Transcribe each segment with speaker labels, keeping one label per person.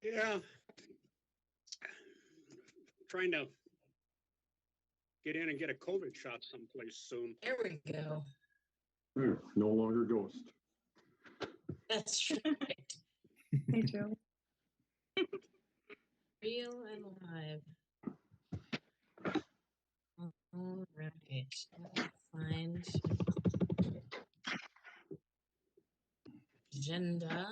Speaker 1: Yeah. Trying to get in and get a COVID shot someplace soon.
Speaker 2: There we go.
Speaker 3: No longer ghost.
Speaker 2: That's right.
Speaker 4: Me too.
Speaker 2: Real and live. All right. Let me find agenda.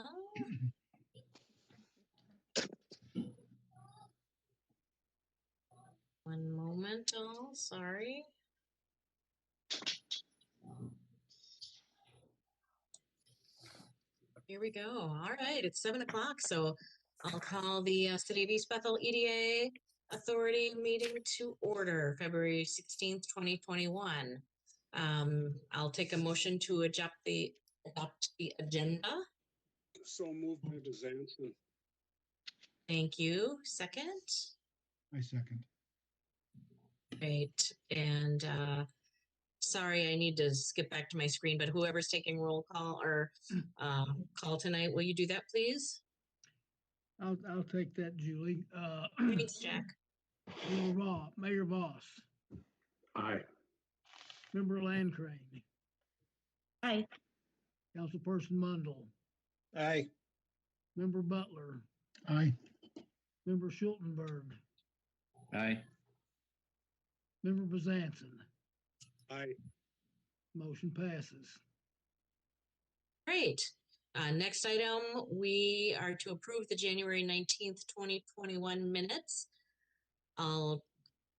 Speaker 2: One moment, all. Sorry. Here we go. All right, it's 7 o'clock, so I'll call the City of East Bethel EDA Authority meeting to order, February 16th, 2021. I'll take a motion to adopt the agenda.
Speaker 1: So moved by Zanson.
Speaker 2: Thank you. Second?
Speaker 5: I second.
Speaker 2: Great. And sorry, I need to skip back to my screen, but whoever's taking roll call or call tonight, will you do that, please?
Speaker 6: I'll take that, Julie.
Speaker 2: Thanks, Jack.
Speaker 6: Mayor Voss.
Speaker 3: Aye.
Speaker 6: Member Landcrane.
Speaker 4: Aye.
Speaker 6: Councilperson Mundell.
Speaker 5: Aye.
Speaker 6: Member Butler.
Speaker 5: Aye.
Speaker 6: Member Schultenberg.
Speaker 7: Aye.
Speaker 6: Member Bezanson.
Speaker 1: Aye.
Speaker 6: Motion passes.
Speaker 2: Great. Next item, we are to approve the January 19th, 2021 minutes. I'll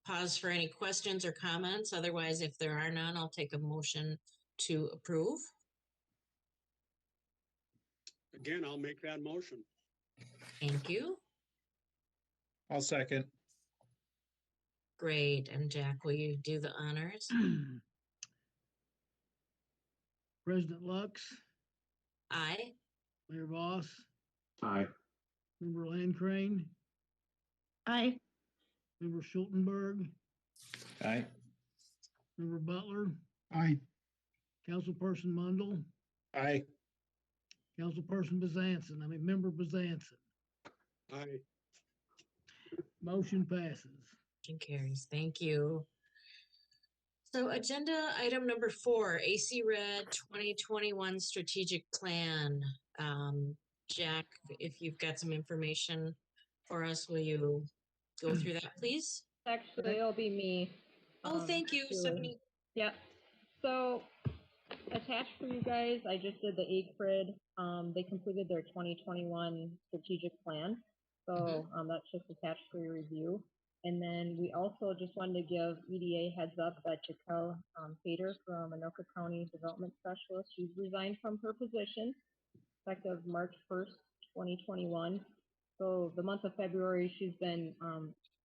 Speaker 2: pause for any questions or comments. Otherwise, if there are none, I'll take a motion to approve.
Speaker 1: Again, I'll make that motion.
Speaker 2: Thank you.
Speaker 5: I'll second.
Speaker 2: Great. And Jack, will you do the honors?
Speaker 6: President Lux.
Speaker 2: Aye.
Speaker 6: Mayor Voss.
Speaker 3: Aye.
Speaker 6: Member Landcrane.
Speaker 4: Aye.
Speaker 6: Member Schultenberg.
Speaker 7: Aye.
Speaker 6: Member Butler.
Speaker 5: Aye.
Speaker 6: Councilperson Mundell.
Speaker 5: Aye.
Speaker 6: Councilperson Member Bezanson.
Speaker 1: Aye.
Speaker 6: Motion passes.
Speaker 2: Motion carries. Thank you. So agenda item number 4, AC Red 2021 strategic plan. Jack, if you've got some information for us, will you go through that, please?
Speaker 8: Actually, it'll be me.
Speaker 2: Oh, thank you, Stephanie.
Speaker 8: Yep. So attached for you guys, I just did the ACRID. They completed their 2021 strategic plan. So that's just attached for your review. And then we also just wanted to give EDA heads up that Jaquel Pater from Anoka County Development Specialist, she's resigned from her position effective March 1st, 2021. So the month of February, she's been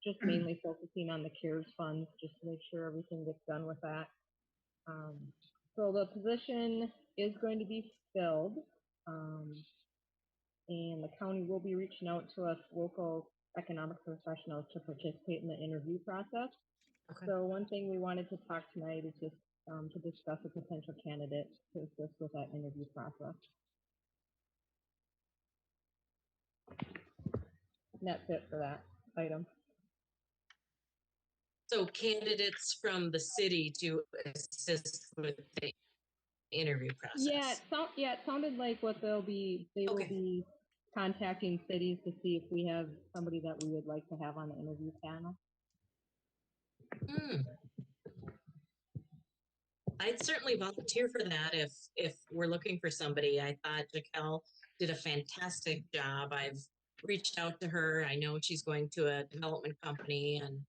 Speaker 8: just mainly focusing on the CARES funds, just to make sure everything gets done with that. So the position is going to be filled, and the county will be reaching out to us local economic professionals to participate in the interview process. Okay. So one thing we wanted to talk tonight is just to discuss a potential candidate to assist with that interview process. And that's it for that item.
Speaker 2: So candidates from the city to assist with the interview process.
Speaker 8: Yeah, it sounded like what they will be contacting cities to see if we have somebody that we would like to have on the interview panel.
Speaker 2: I'd certainly volunteer for that if we're looking for somebody. I thought Jaquel did a fantastic job. I've reached out to her. I know she's going to a development company, and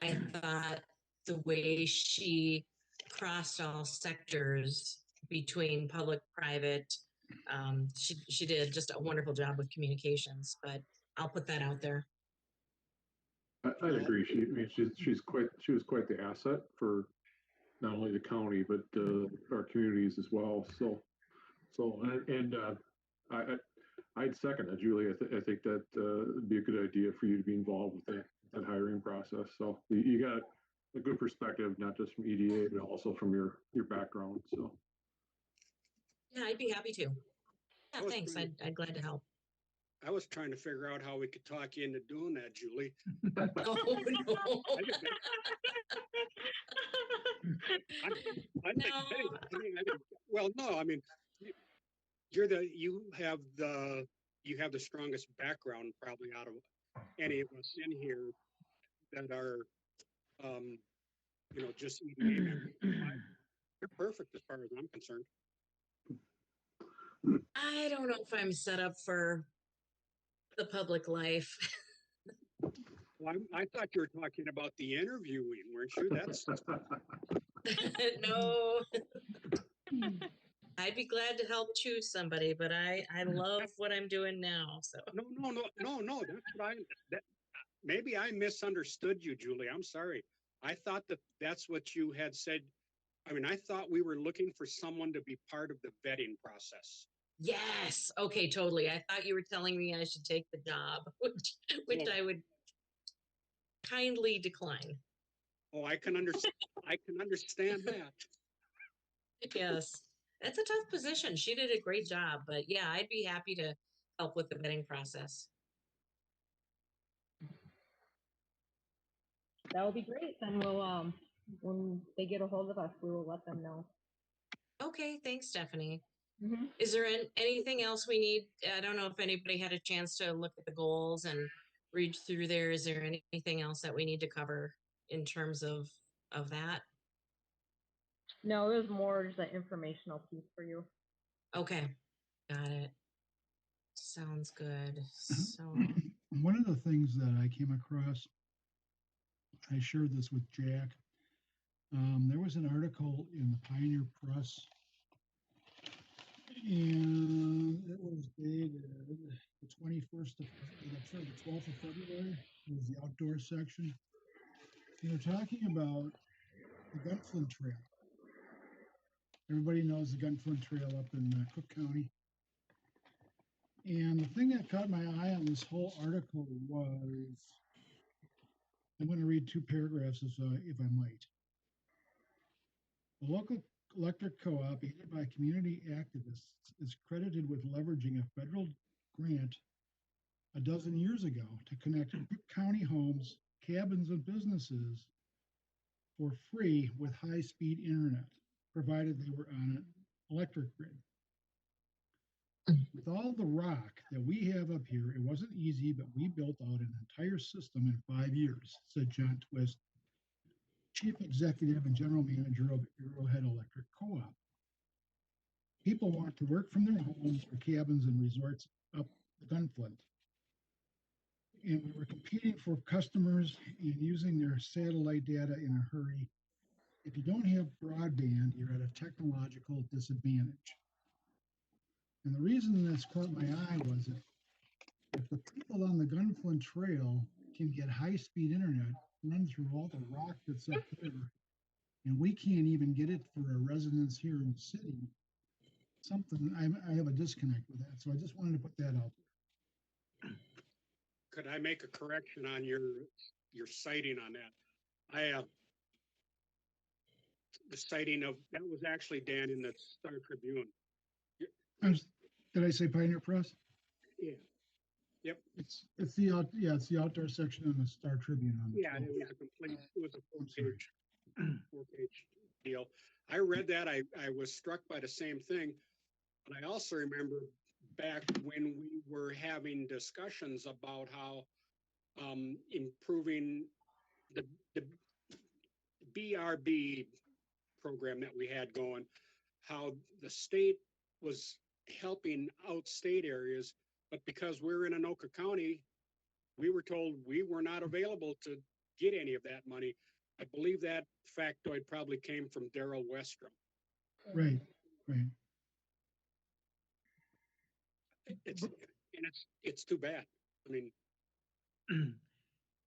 Speaker 2: I thought the way she crossed all sectors between public, private, she did just a wonderful job with communications, but I'll put that out there.
Speaker 3: I'd agree. She was quite the asset for not only the county but our communities as well. I'd second that, Julie. I think that would be a good idea for you to be involved with that hiring process. So you got a good perspective, not just from EDA, but also from your background. So
Speaker 2: yeah, I'd be happy to. Yeah, thanks. I'd glad to help.
Speaker 1: I was trying to figure out how we could talk you into doing that, Julie.
Speaker 2: Oh, no.
Speaker 1: I think,
Speaker 2: No.
Speaker 1: hey, well, no, I mean, you have the strongest background probably out of any of us in here that are, just EDA members. You're perfect as far as I'm concerned.
Speaker 2: I don't know if I'm set up for the public life.
Speaker 1: Well, I thought you were talking about the interviewing, weren't you? That's
Speaker 2: No. I'd be glad to help choose somebody, but I love what I'm doing now. So
Speaker 1: no. That's what maybe I misunderstood you, Julie. I'm sorry. I thought that's what you had said. I mean, I thought we were looking for someone to be part of the vetting process.
Speaker 2: yes. Okay, totally. I thought you were telling me I should take the job, which
Speaker 1: Oh.
Speaker 2: I would kindly decline.
Speaker 1: Oh, I can understand that.
Speaker 2: Yes. That's a tough position. She did a great job, but yeah, I'd be happy to help with the vetting process.
Speaker 8: That would be great. Then we'll, when they get a hold of us, we will let them know.
Speaker 2: Okay, thanks, Stephanie.
Speaker 8: Mhm.
Speaker 2: Is there anything else we need? I don't know if anybody had a chance to look at the goals and read through there. Is there anything else that we need to cover in terms of that?
Speaker 8: No, it was more just an informational piece for you.
Speaker 2: Okay, got it. Sounds good. So,
Speaker 9: One of the things that I came across, I shared this with Jack. There was an article in the Pioneer Press, and it was dated the 21st of, sorry, the 12th of February. It was the outdoor section. They were talking about the Gunflint Trail. Everybody knows the Gunflint Trail up in Cook County. And the thing that caught my eye on this whole article was, I'm going to read two paragraphs if I might. The local electric co-op, aided by community activists, is credited with leveraging a federal grant a dozen years ago to connect Cook County homes, cabins, and businesses for free with high-speed internet, provided they were on an electric grid. With all the rock that we have up here, it wasn't easy, but we built out an entire system in 5 years, said John Twist, Chief Executive and General Manager of Arrowhead Electric Co-op. People want to work from their homes or cabins and resorts up the Gunflint. And we were competing for customers and using their satellite data in a hurry. If you don't have broadband, you're at a technological disadvantage. And the reason this caught my eye was if the people on the Gunflint Trail can get high-speed internet, run through all the rock that's up there, and we can't even get it for our residents here in the city, I have a disconnect with that. So I just wanted to put that out there.
Speaker 1: Could I make a correction on your citing on that? I the citing of that was actually Dan in the Star Tribune.
Speaker 9: Did I say Pioneer Press?
Speaker 1: Yeah. Yep.
Speaker 9: It's the outdoor section in the Star Tribune on the
Speaker 1: Yeah,
Speaker 9: 12th.
Speaker 1: it was a four page deal. I read that. I was struck by the same thing. But I also remember back when we were having discussions about how improving the BRB program that we had going, how the state was helping out state areas, but because we're in Anoka County, we were told we were not available to get any of that money. I believe that factoid probably came from Daryl Westrom.
Speaker 9: Right.
Speaker 1: It's too bad. I mean,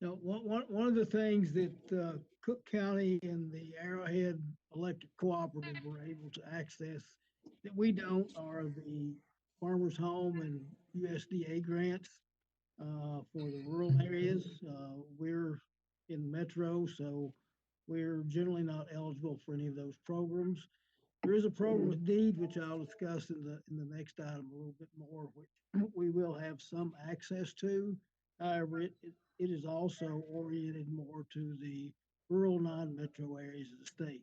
Speaker 6: Now, one of the things that Cook County and the Arrowhead Electric Cooperative were able to access that we don't are the Farmers Home and USDA grants for the rural areas. We're in Metro, so we're generally not eligible for any of those programs. There is a program with deed, which I'll discuss in the next item a little bit more, which we will have some access to. However, it is also oriented more to the rural non-metro areas of the state.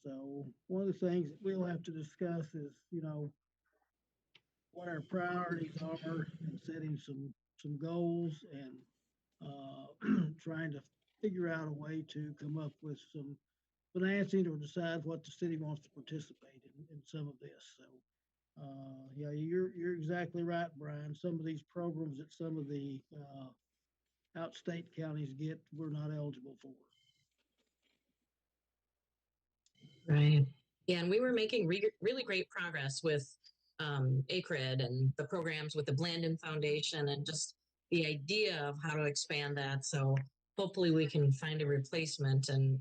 Speaker 6: So one of the things that we'll have to discuss is, what our priorities are and setting some goals and trying to figure out a way to come up with some financing or decide what the city wants to participate in some of this. So, yeah, you're exactly right, Brian. Some of these programs that some of the outstate counties get, we're not eligible for.
Speaker 2: Right. Yeah, and we were making really great progress with ACRED and the programs with the Blandon Foundation and just the idea of how to expand that. So hopefully we can find a replacement. And,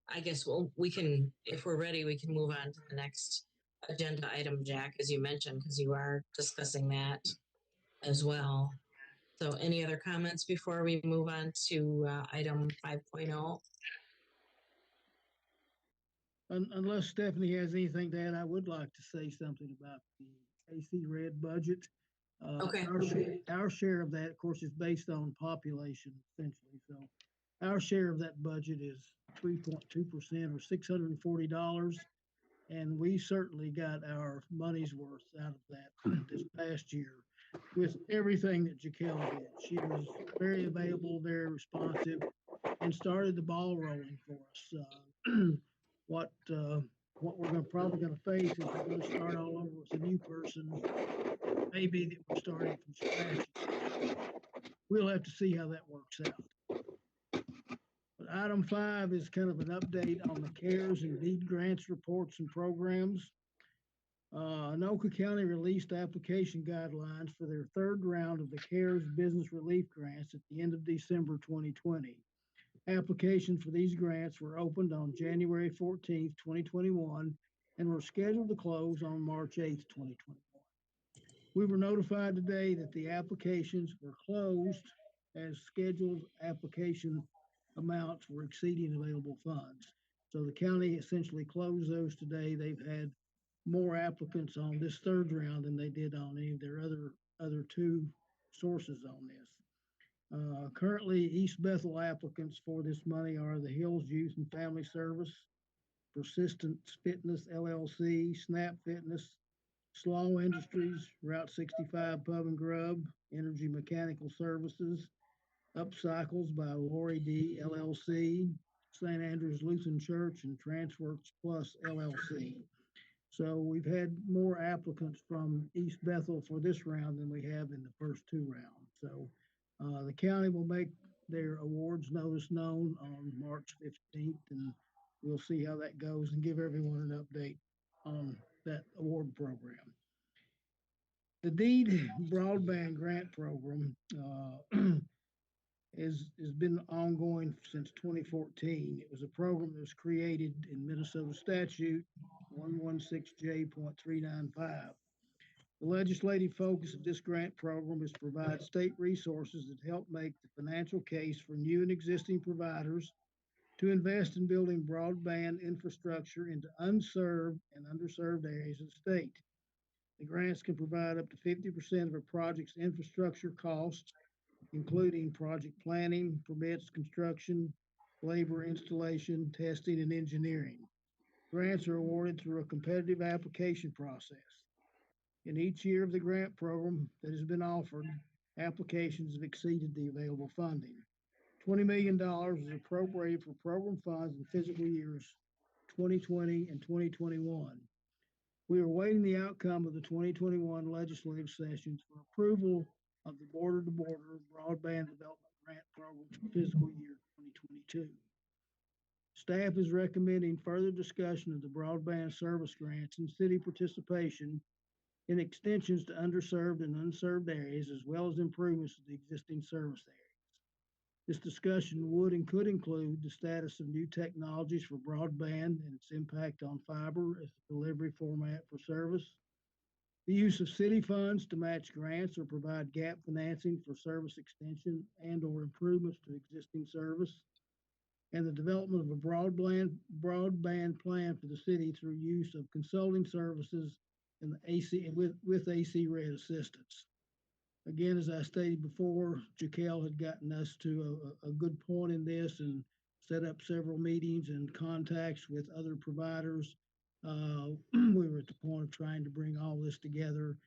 Speaker 2: I guess we can, if we're ready, we can move on to the next agenda item, Jack, as you mentioned, because you are discussing that as well. So any other comments before we move on to item 5.0?
Speaker 6: Unless Stephanie has anything to add, I would like to say something about the AC Red budget.
Speaker 2: Okay.
Speaker 6: Our share of that, of course, is based on population essentially. So our share of that budget is 3.2% or $640. And we certainly got our money's worth out of that this past year with everything that Jaquel did. She was very available, very responsive, and started the ball rolling for us. What we're probably going to face is we're going to start all over with a new person. Maybe that we're starting from scratch. We'll have to see how that works out. But item 5 is kind of an update on the CARES and deed grants reports and programs. Anoka County released application guidelines for their third round of the CARES business relief grants at the end of December 2020. Applications for these grants were opened on January 14th, 2021, and were scheduled to close on March 8th, 2021. We were notified today that the applications were closed as scheduled application amounts were exceeding available funds. So the county essentially closed those today. They've had more applicants on this third round than they did on any of their other two sources on this. Currently, East Bethel applicants for this money are the Hills Youth and Family Service, Persistence Fitness LLC, Snap Fitness, Slaw Industries, Route 65 Pub and Grub, Energy Mechanical Services, Upcycles by Lori D. LLC, St. Andrews Lutheran Church, and Transworks Plus LLC. So we've had more applicants from East Bethel for this round than we have in the first two rounds. So the county will make their awards notice known on March 15th, and we'll see how that goes and give everyone an update on that award program. The DEED Broadband Grant Program has been ongoing since 2014. It was a program that was created in Minnesota Statute 116J.395. The legislative focus of this grant program is to provide state resources that help make the financial case for new and existing providers to invest in building broadband infrastructure into unserved and underserved areas of the state. The grants can provide up to 50% of a project's infrastructure costs, including project planning, permits, construction, labor, installation, testing, and engineering. Grants are awarded through a competitive application process. In each year of the grant program that has been offered, applications have exceeded the available funding. $20 million is appropriated for program funds in fiscal years 2020 and 2021. We are awaiting the outcome of the 2021 legislative sessions for approval of the border-to-border broadband development grant program for fiscal year 2022. Staff is recommending further discussion of the broadband service grants and city participation in extensions to underserved and unserved areas, as well as improvements to the existing service areas. This discussion would and could include the status of new technologies for broadband and its impact on fiber as a delivery format for service, the use of city funds to match grants or provide gap financing for service extension and or improvements to existing service, and the development of a broadband plan for the city through use of consulting services and the AC with AC Red assistance. Again, as I stated before, Jaquel had gotten us to a good point in this and set up several meetings and contacts with other providers. We were at the point of trying to bring all this together.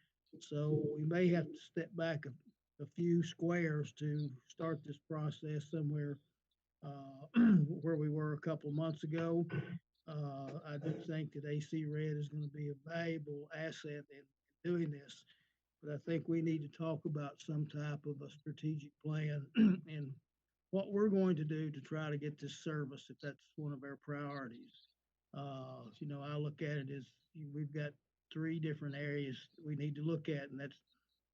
Speaker 6: So we may have to step back a few squares to start this process somewhere where we were a couple months ago. I do think that AC Red is going to be a valuable asset in doing this, but I think we need to talk about some type of a strategic plan and what we're going to do to try to get this service if that's one of our priorities. I look at it as we've got three different areas we need to look at, and that's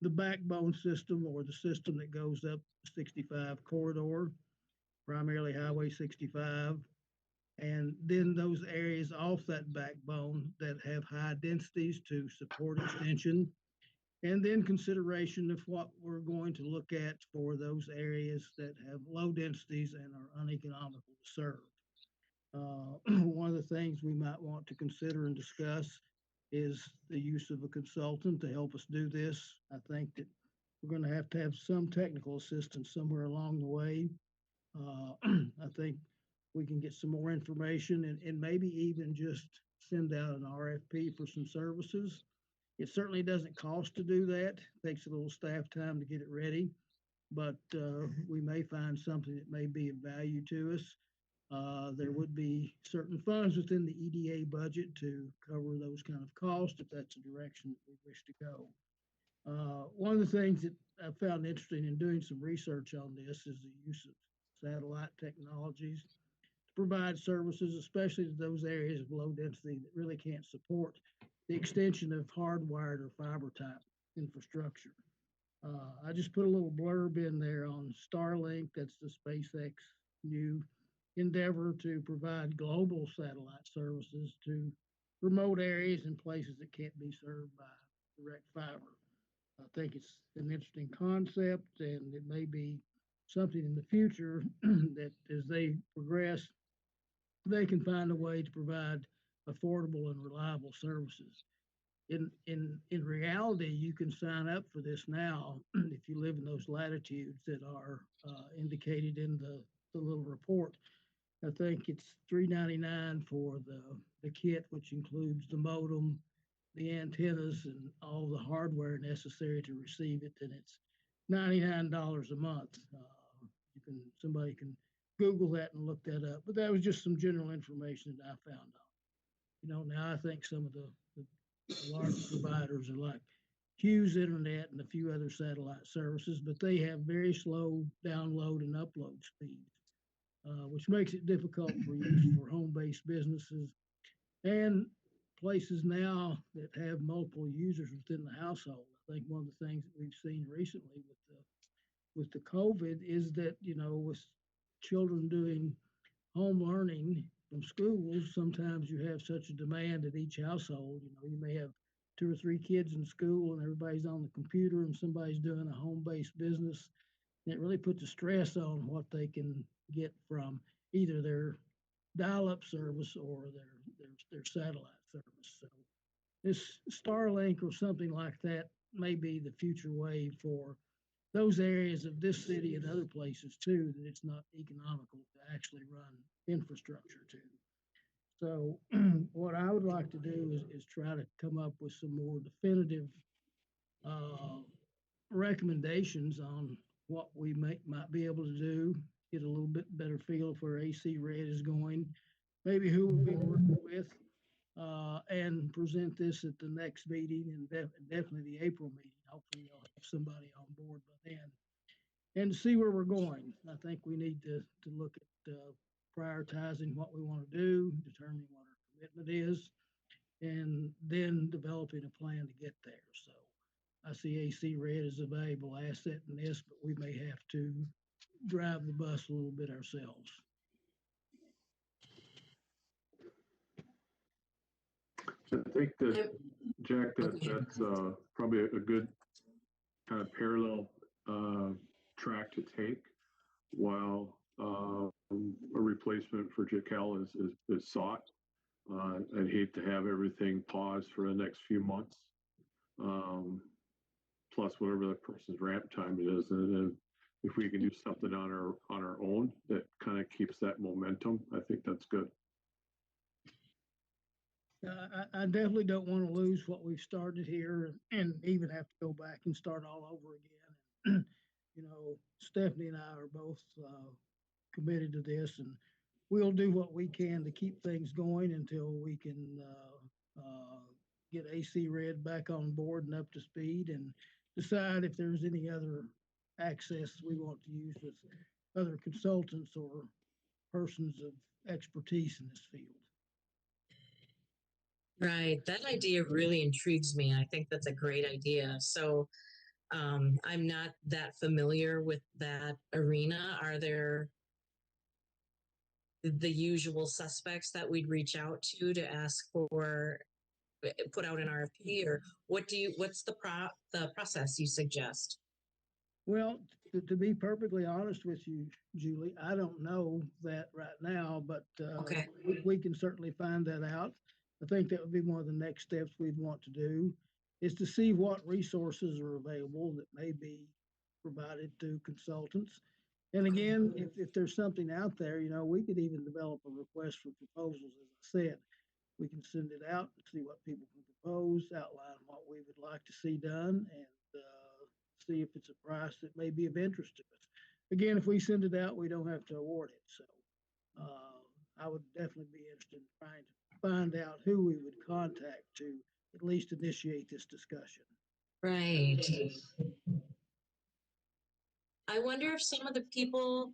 Speaker 6: the backbone system or the system that goes up the 65 corridor, primarily Highway 65, and then those areas off that backbone that have high densities to support extension, and then consideration of what we're going to look at for those areas that have low densities and are uneconomical to serve. One of the things we might want to consider and discuss is the use of a consultant to help us do this. I think that we're going to have some technical assistance somewhere along the way. I think we can get some more information and maybe even just send out an RFP for some services. It certainly doesn't cost to do that. It takes a little staff time to get it ready, but we may find something that may be of value to us. There would be certain funds within the EDA budget to cover those kind of costs if that's the direction that we wish to go. One of the things that I found interesting in doing some research on this is the use of satellite technologies to provide services, especially to those areas of low density that really can't support the extension of hardwired or fiber type infrastructure. I just put a little blurb in there on Starlink. That's the SpaceX new endeavor to provide global satellite services to remote areas and places that can't be served by direct fiber. I think it's an interesting concept, and it may be something in the future that as they progress, they can find a way to provide affordable and reliable services. In reality, you can sign up for this now if you live in those latitudes that are indicated in the little report. I think it's $3.99 for the kit, which includes the modem, the antennas, and all the hardware necessary to receive it. And it's $99 a month. Somebody can Google that and look that up. But that was just some general information that I found out. Now I think some of the larger providers are like Hughes Internet and a few other satellite services, but they have very slow download and upload speeds, which makes it difficult for use for home-based businesses and places now that have multiple users within the household. I think one of the things that we've seen recently with the COVID is that, with children doing home learning from schools, sometimes you have such a demand at each household. You may have 2 or 3 kids in school and everybody's on the computer and somebody's doing a home-based business. And it really puts a stress on what they can get from either their dial-up service or their satellite service. So this Starlink or something like that may be the future way for those areas of this city and other places too that it's not economical to actually run infrastructure to. So what I would like to do is try to come up with some more definitive recommendations on what we might be able to do, get a little bit better feel for where AC Red is going, maybe who we'll be working with, and present this at the next meeting and definitely the April meeting. Hopefully they'll have somebody on board by then. And to see where we're going. I think we need to look at prioritizing what we want to do, determining what our commitment is, and then developing a plan to get there. So I see AC Red as a valuable asset in this, but we may have to drive the bus a little bit ourselves.
Speaker 3: I think that, Jack, that's probably a good kind of parallel track to take while a replacement for Jaquel is sought. I'd hate to have everything paused for the next few months. Plus whatever the person's ramp time is. And if we can do something on our own that kind of keeps that momentum, I think that's good.
Speaker 6: I definitely don't want to lose what we've started here and even have to go back and start all over again. You know, Stephanie and I are both committed to this, and we'll do what we can to keep things going until we can get AC Red back on board and up to speed and decide if there's any other access we want to use with other consultants or persons of expertise in this field.
Speaker 2: Right. That idea really intrigues me. I think that's a great idea. So I'm not that familiar with that arena. Are there the usual suspects that we'd reach out to ask for, put out an RFP, or what's the process you suggest?
Speaker 6: Well, to be perfectly honest with you, Julie, I don't know that right now, but
Speaker 2: Okay.
Speaker 6: we can certainly find that out. I think that would be one of the next steps we'd want to do, is to see what resources are available that may be provided to consultants. And again, if there's something out there, you know, we could even develop a request for proposals, as I said. We can send it out and see what people can propose, outline what we would like to see done, and see if it's a price that may be of interest to us. Again, if we send it out, we don't have to award it. So I would definitely be interested in trying to find out who we would contact to at least initiate this discussion.
Speaker 2: Right. I wonder if some of the people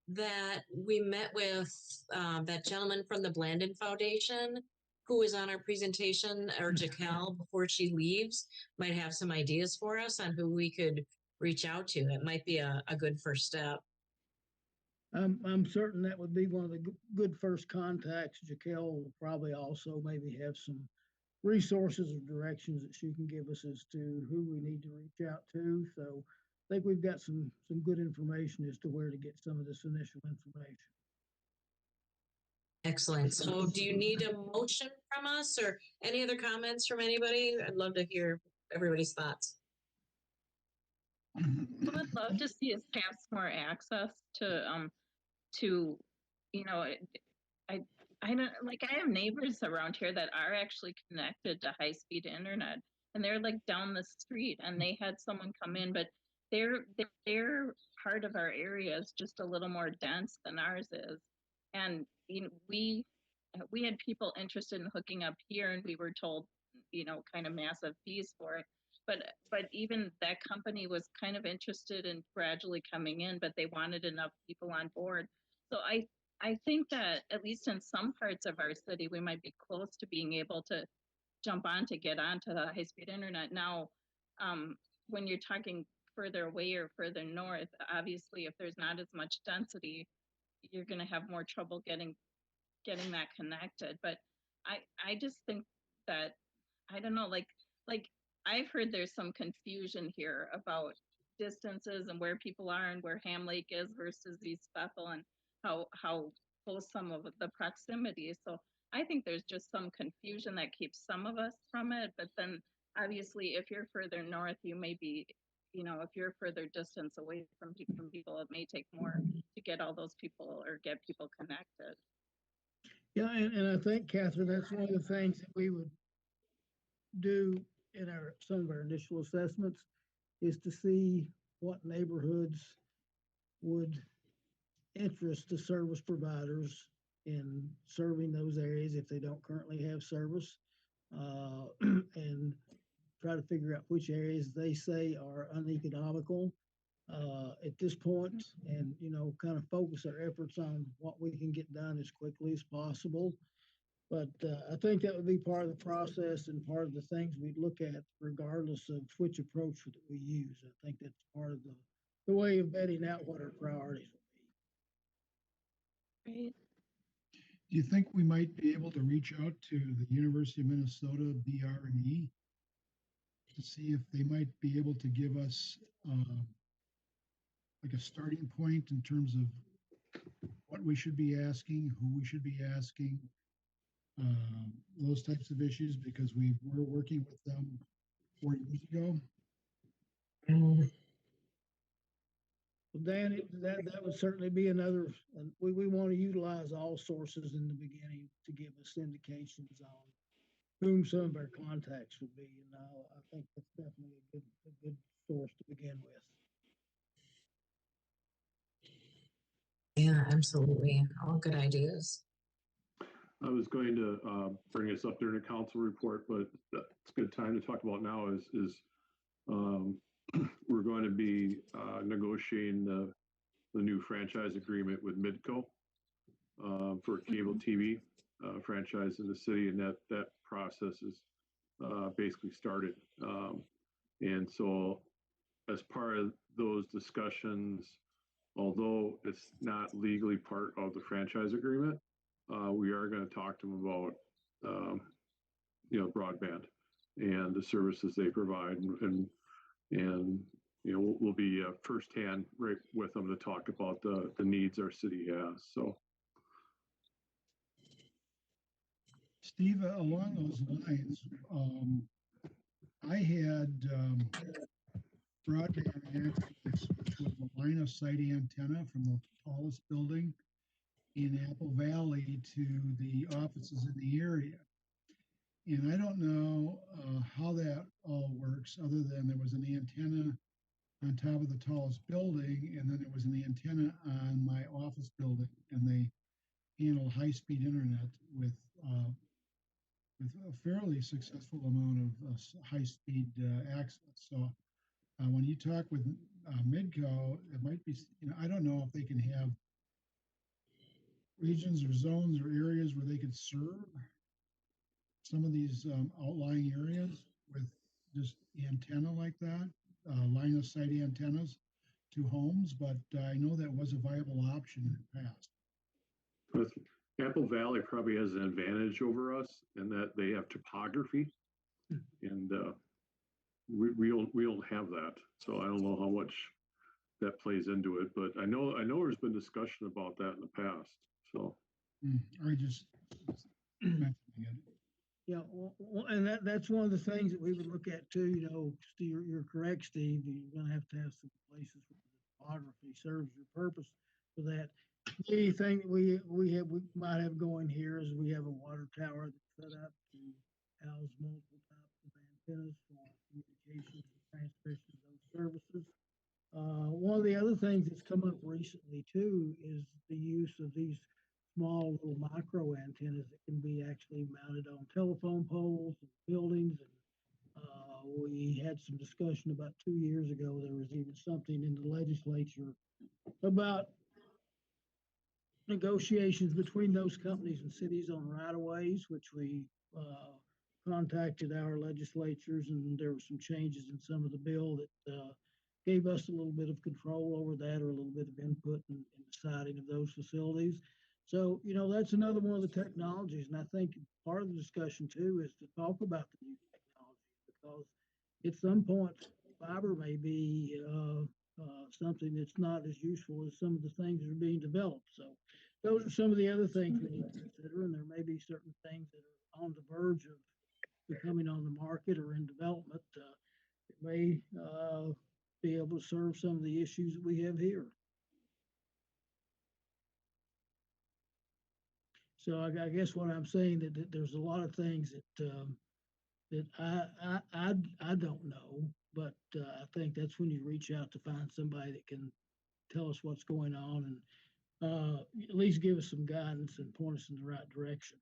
Speaker 2: that we met with, that gentleman from the Blandon Foundation, who was on our presentation, or Jaquel, before she leaves, might have some ideas for us on who we could reach out to. It might be a good first step.
Speaker 6: I'm certain that would be one of the good first contacts. Jaquel will probably also maybe have some resources or directions that she can give us as to who we need to reach out to. So I think we've got some good information as to where to get some of this initial information.
Speaker 2: Excellent. So do you need a motion from us or any other comments from anybody? I'd love to hear everybody's thoughts.
Speaker 10: I would love to see us have some more access to, you know, I don't, like, I have neighbors around here that are actually connected to high-speed internet, and they're like down the street, and they had someone come in, but their part of our area is just a little more dense than ours is, and you know, we had people interested in hooking up here, and we were told, you know, kind of massive fees for it. But even that company was kind of interested in gradually coming in, but they wanted enough people on board. So I think that at least in some parts of our city, we might be close to being able to jump on to get onto the high-speed internet. Now, when you're talking further away or further north, obviously, if there's not as much density, you're going to have more trouble getting that connected. But I just think that, I don't know, like I've heard there's some confusion here about distances and where people are and where Ham Lake is versus East Bethel, and how close some of the proximity is. So I think there's just some confusion that keeps some of us from it. But then obviously if you're further north, you may be, you know, if you're further distance away from people, it may take more to get all those people or get people connected.
Speaker 6: Yeah, and I think, Catherine, that's one of the things that we would do in some of our initial assessments, is to see what neighborhoods would interest the service providers in serving those areas if they don't currently have service, and try to figure out which areas they say are uneconomical at this point, and you know, kind of focus our efforts on what we can get done as quickly as possible. But I think that would be part of the process and part of the things we'd look at regardless of which approach that we use. I think that's part of the way of vetting out what our priorities will be.
Speaker 10: Right.
Speaker 9: Do you think we might be able to reach out to the University of Minnesota BR&E to see if they might be able to give us like a starting point in terms of what we should be asking, who we should be asking, those types of issues, because we were working with them 4 years ago.
Speaker 6: Well, Dan, that would certainly be another, and we want to utilize all sources in the beginning to give us indications on whom some of our contacts would be. And I think that's definitely a good source to begin with.
Speaker 2: Yeah, absolutely. All good ideas.
Speaker 3: I was going to bring this up during a council report, but it's a good time to talk about now is we're going to be negotiating the new franchise agreement with Midco for cable TV franchise in the city, and that process is basically started. And so as part of those discussions, although it's not legally part of the franchise agreement, we are going to talk to them about, broadband and the services they provide, and we'll be firsthand right with them to talk about the needs our city has. So,
Speaker 9: Steve, along those lines, I had broadband access, which was a line of sight antenna from the tallest building in Apple Valley to the offices in the area. And I don't know how that all works, other than there was an antenna on top of the tallest building, and then there was an antenna on my office building, and they handle high-speed internet with a fairly successful amount of high-speed access. So when you talk with Midco, it might be, I don't know if they can have regions or zones or areas where they could serve some of these outlying areas with just antenna like that, line of sight antennas to homes, but I know that was a viable option in the past.
Speaker 3: but Apple Valley probably has an advantage over us in that they have topography, and we don't have that. So I don't know how much that plays into it, but I know there's been discussion about that in the past. So
Speaker 9: I just mentioning it.
Speaker 6: Yeah, well, and that's one of the things that we would look at too. Steve, you're correct, Steve. You're going to have some places where the topography serves your purpose for that. Anything that we might have going here is we have a water tower that's set up to house multiple types of antennas for communications and transmission of those services. One of the other things that's come up recently too is the use of these small little micro antennas that can be actually mounted on telephone poles and buildings. And we had some discussion about 2 years ago. There was even something in the legislature about negotiations between those companies and cities on right-of-ways, which we contacted our legislatures, and there were some changes in some of the bill that gave us a little bit of control over that, or a little bit of input in deciding of those facilities. So, that's another one of the technologies. And I think part of the discussion too is to talk about the new technology, because at some point fiber may be something that's not as useful as some of the things that are being developed. So those are some of the other things we need to consider. And there may be certain things that are on the verge of becoming on the market or in development. It may be able to serve some of the issues that we have here. So I guess what I'm saying that there's a lot of things that I don't know, but I think that's when you reach out to find somebody that can tell us what's going on, and at least give us some guidance and point us in the right direction.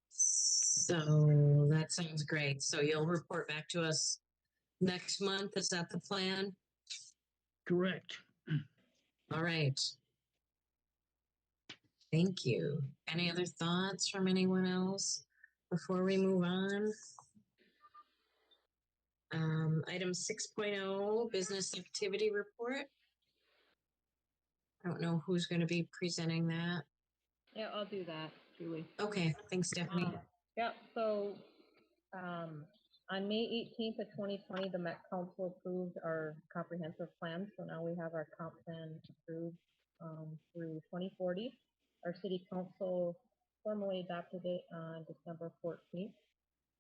Speaker 2: So that sounds great. So you'll report back to us next month. Is that the plan?
Speaker 6: Correct.
Speaker 2: All right. Thank you. Any other thoughts from anyone else before we move on? Item 6.0, business activity report. I don't know who's going to be presenting that.
Speaker 8: Yeah, I'll do that, Julie.
Speaker 2: Okay, thanks, Stephanie.
Speaker 8: Yeah, so On May 18th of 2020, the Met Council approved our comprehensive plan. So now we have our comp plan approved through 2040. Our city council formally adopted it on December 14th.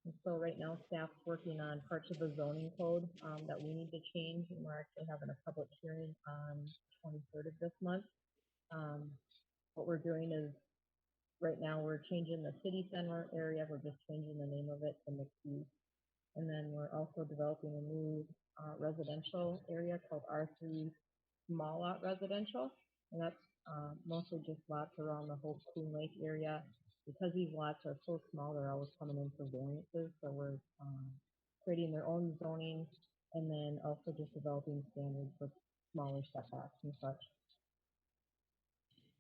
Speaker 8: And so right now staff's working on parts of the zoning code that we need to change. And we're actually having a public hearing on 23rd of this month. What we're doing is right now we're changing the city center area. We're just changing the name of it to mixed use. And then we're also developing a new residential area called R3 Small Lot Residential. And that's mostly just lots around the whole Coon Lake area. Because these lots are so small, they're always coming in for variances. So we're creating their own zoning and then also just developing standards for smaller setbacks and such.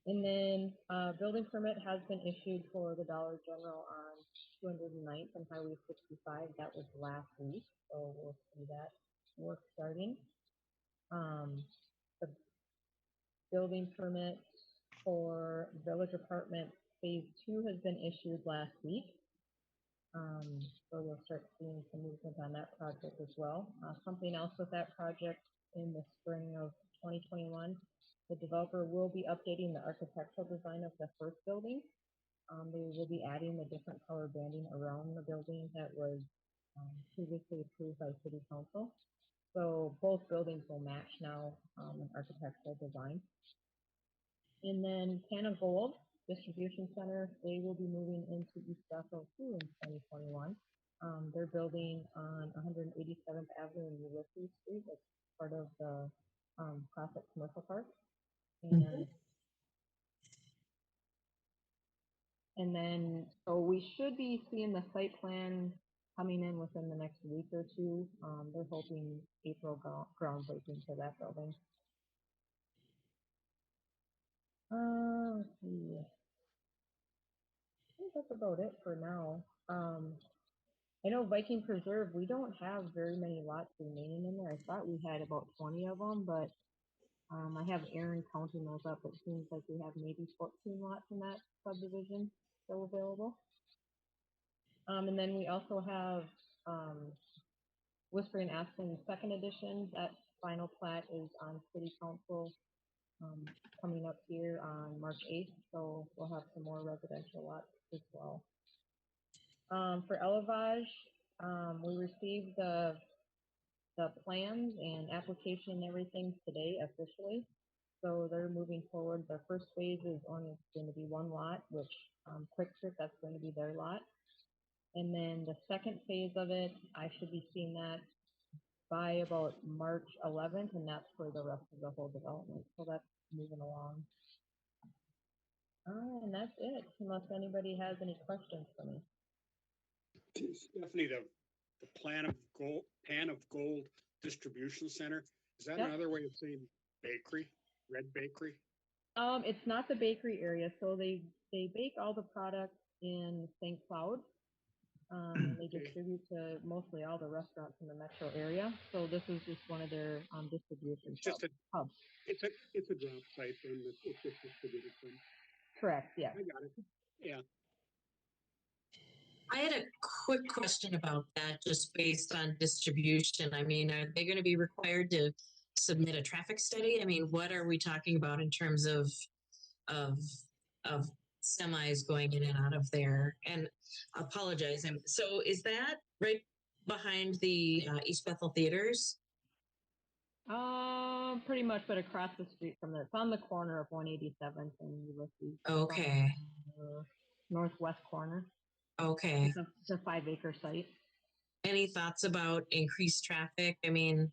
Speaker 8: And then building permit has been issued for the Dollar General on 209th and Highway 65. That was last week, so we'll see that work starting. The building permit for Village Apartment Phase 2 has been issued last week. So you'll start seeing some movement on that project as well. Something else with that project in the spring of 2021, the developer will be updating the architectural design of the first building. They will be adding the different color banding around the building that was previously approved by City Council. So both buildings will match now in architectural design. And then Can of Gold Distribution Center, they will be moving into East Bethel too in 2021. They're building on 187th Avenue and Ulysses Street. That's part of the Classic Commercial Park. And then, so we should be seeing the site plan coming in within the next week or two. They're hoping April groundbreaking for that building. Let's see. I think that's about it for now. I know Viking Preserve, we don't have very many lots remaining in there. I thought we had about 20 of them, but I have Aaron counting those up. It seems like we have maybe 14 lots in that subdivision still available. And then we also have Whispering Aspen second edition. That final plat is on City Council coming up here on March 8th. So we'll have some more residential lots as well. For Elevage, we received the plans and application and everything today officially. So they're moving forward. The first phase is only going to be one lot, which Quick Trip, that's going to be their lot. And then the second phase of it, I should be seeing that by about March 11th, and that's for the rest of the whole development. So that's moving along. And that's it, unless anybody has any questions for me.
Speaker 1: Stephanie, the Pan of Gold Distribution Center, is that another way of saying bakery, red bakery?
Speaker 8: It's not the bakery area. So they bake all the products in St. Cloud. And they distribute to mostly all the restaurants in the metro area. So this is just one of their distribution hubs.
Speaker 1: It's a drop site then that it's just distributed from.
Speaker 8: Correct, yeah.
Speaker 1: I got it. Yeah.
Speaker 2: I had a quick question about that, just based on distribution. I mean, are they going to be required to submit a traffic study? I mean, what are we talking about in terms of semis going in and out of there? And I apologize. So is that right behind the East Bethel Theaters?
Speaker 8: Pretty much, but across the street from there. It's on the corner of 187th and Ulysses.
Speaker 2: Okay.
Speaker 8: Northwest corner.
Speaker 2: Okay.
Speaker 8: It's a 5-acre site.
Speaker 2: Any thoughts about increased traffic? I mean,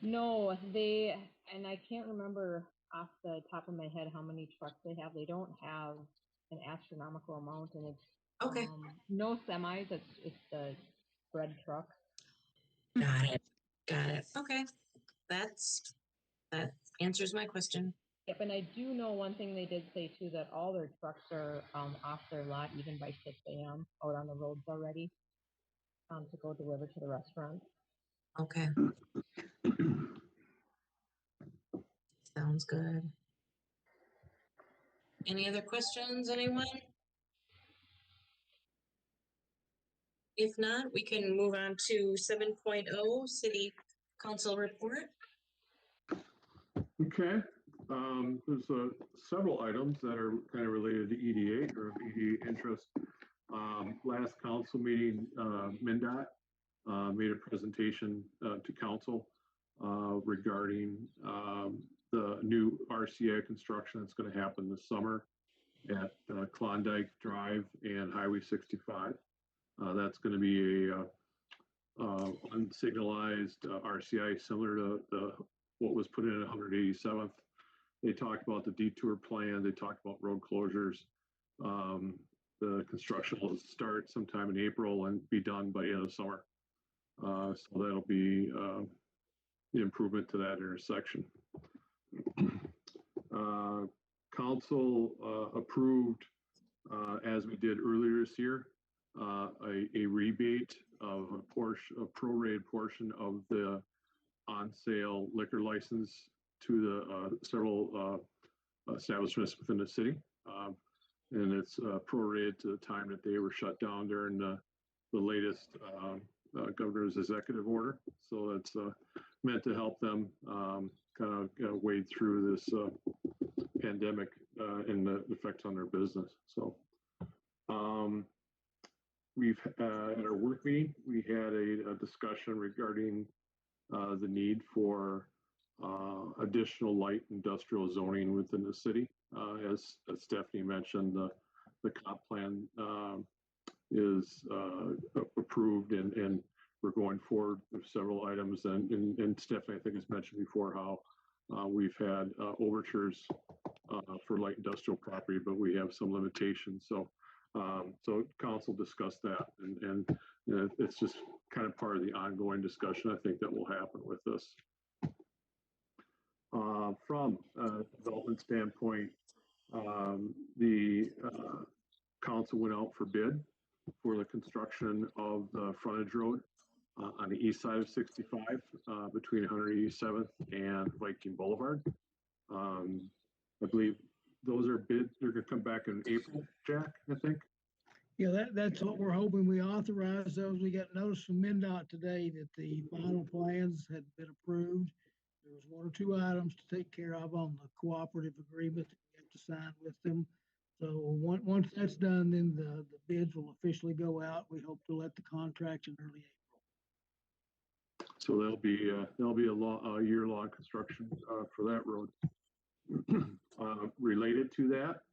Speaker 8: no, and I can't remember off the top of my head how many trucks they have. They don't have an astronomical amount, and it's
Speaker 2: okay.
Speaker 8: No semis. It's the bread trucks.
Speaker 2: Got it. Okay, that answers my question.
Speaker 8: Yep, and I do know one thing they did say too, that all their trucks are off their lot even by 6 a.m. out on the roads already to go deliver to the restaurant.
Speaker 2: Okay. Sounds good. Any other questions, anyone? If not, we can move on to 7.0, city council report.
Speaker 3: Okay, there's several items that are kind of related to EDA or EDA interest. Last council meeting, MnDOT made a presentation to council regarding the new RCI construction that's going to happen this summer at Klondike Drive and Highway 65. That's going to be a unsignalized RCI similar to what was put in at 187th. They talked about the detour plan. They talked about road closures. The construction will start sometime in April and be done by the end of summer. So that'll be the improvement to that intersection. Council approved, as we did earlier this year, a rebate of a prorated portion of the on-sale liquor license to the several establishments within the city. And it's prorated to the time that they were shut down during the latest governor's executive order. So that's meant to help them kind of wade through this pandemic and the effects on their business. So we've at our work meeting, we had a discussion regarding the need for additional light industrial zoning within the city. As Stephanie mentioned, the comp plan is approved and we're going forward with several items. And Stephanie, I think, has mentioned before how we've had overtures for light industrial property, but we have some limitations. So council discussed that, and you know, it's just kind of part of the ongoing discussion I think that will happen with this. From a development standpoint, the council went out for bid for the construction of the frontage road on the east side of 65 between 187th and Viking Boulevard. I believe those are bids. They're going to come back in April, Jack, I think.
Speaker 6: Yeah, that's what we're hoping. We authorize those. We got notice from MnDOT today that the final plans had been approved. There was one or two items to take care of on the cooperative agreement that we have to sign with them. So once that's done, then the bids will officially go out. We hope to let the contract in early April.
Speaker 3: So there'll be a year-long construction for that road. Related to that,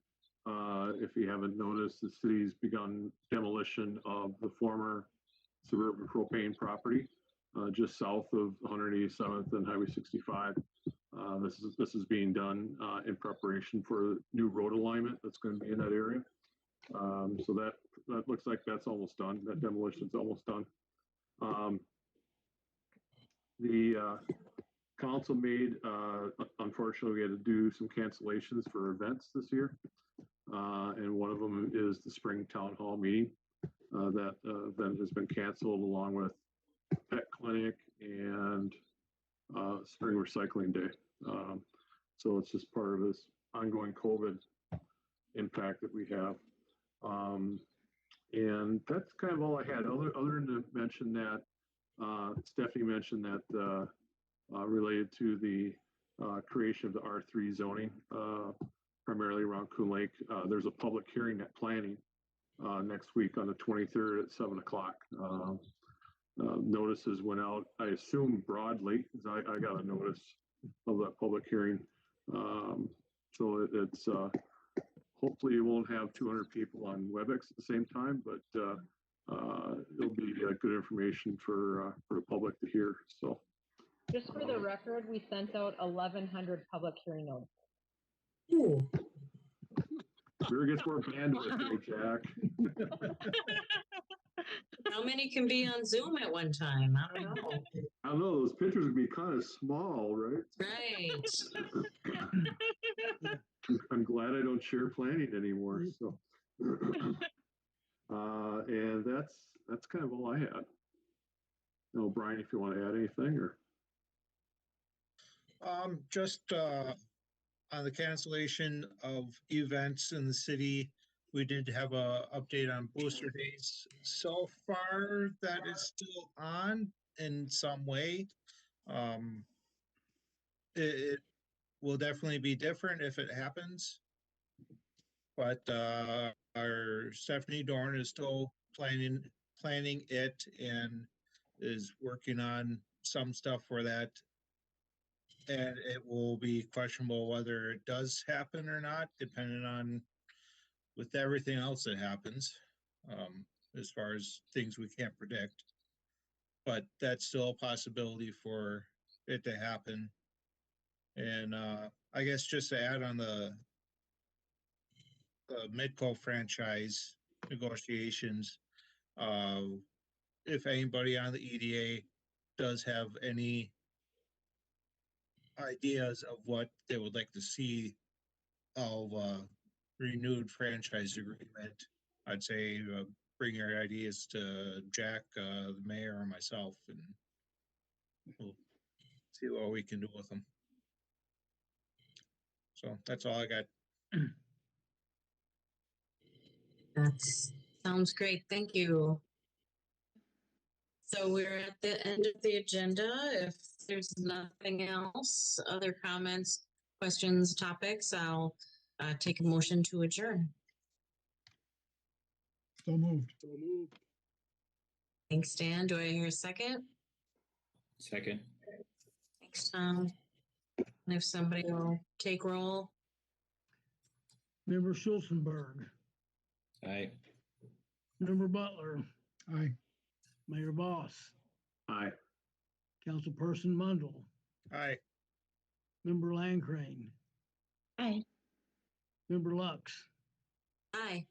Speaker 3: if you haven't noticed, the city's begun demolition of the former suburban propane property just south of 187th and Highway 65. This is being done in preparation for new road alignment that's going to be in that area. So that looks like that's almost done. That demolition's almost done. The council made, unfortunately, we had to do some cancellations for events this year. And one of them is the spring town hall meeting. That event has been canceled along with pet clinic and spring recycling day. So it's just part of this ongoing COVID impact that we have. And that's kind of all I had, other than to mention that Stephanie mentioned that related to the creation of the R3 zoning, primarily around Coon Lake. There's a public hearing at planning next week on the 23rd at 7 o'clock. Notices went out, I assume broadly, because I got a notice of that public hearing. So it's hopefully you won't have 200 people on WebEx at the same time, but it'll be good information for the public to hear. So,
Speaker 8: just for the record, we sent out 1,100 public hearing notices.
Speaker 2: Ooh.
Speaker 3: Sure gets more bandwidth, Jack.
Speaker 2: How many can be on Zoom at one time? I don't know.
Speaker 3: I don't know, those pictures would be kind of small, right?
Speaker 2: Right.
Speaker 3: I'm glad I don't share planning anymore. So, and that's kind of all I had. No, Brian, if you want to add anything, or
Speaker 5: just on the cancellation of events in the city, we did have a update on booster days. So far, that is still on in some way. It will definitely be different if it happens. But our Stephanie Dorn is still planning it and is working on some stuff for that. And it will be questionable whether it does happen or not, depending on with everything else that happens, as far as things we can't predict. But that's still a possibility for it to happen. And I guess just to add on the Midco franchise negotiations, if anybody on the EDA does have any ideas of what they would like to see of a renewed franchise agreement, I'd say bring your ideas to Jack, the mayor, or myself, and we'll see what we can do with them. So that's all I got.
Speaker 2: That sounds great. Thank you. So we're at the end of the agenda. If there's nothing else, other comments, questions, topics, I'll take a motion to adjourn.
Speaker 9: So moved.
Speaker 1: So moved.
Speaker 2: Thanks, Dan. Do I hear a second?
Speaker 7: Second.
Speaker 2: Thanks, Tom. And if somebody will take roll.
Speaker 6: Member Schulzenberg,
Speaker 7: Aye.
Speaker 6: Member Butler,
Speaker 9: Aye.
Speaker 6: Mayor Boss,
Speaker 3: Aye.
Speaker 6: Councilperson Mundell,
Speaker 5: Aye.
Speaker 6: Member Landcrane,
Speaker 10: Aye.
Speaker 6: Member Lux.
Speaker 2: Aye.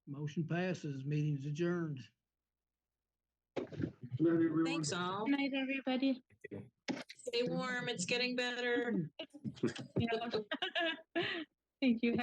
Speaker 6: Motion passes. Meeting's adjourned.
Speaker 3: Good night, everyone.
Speaker 2: Thanks all.
Speaker 10: Good night, everybody.
Speaker 2: Stay warm. It's getting better.
Speaker 10: Yeah. Thank you.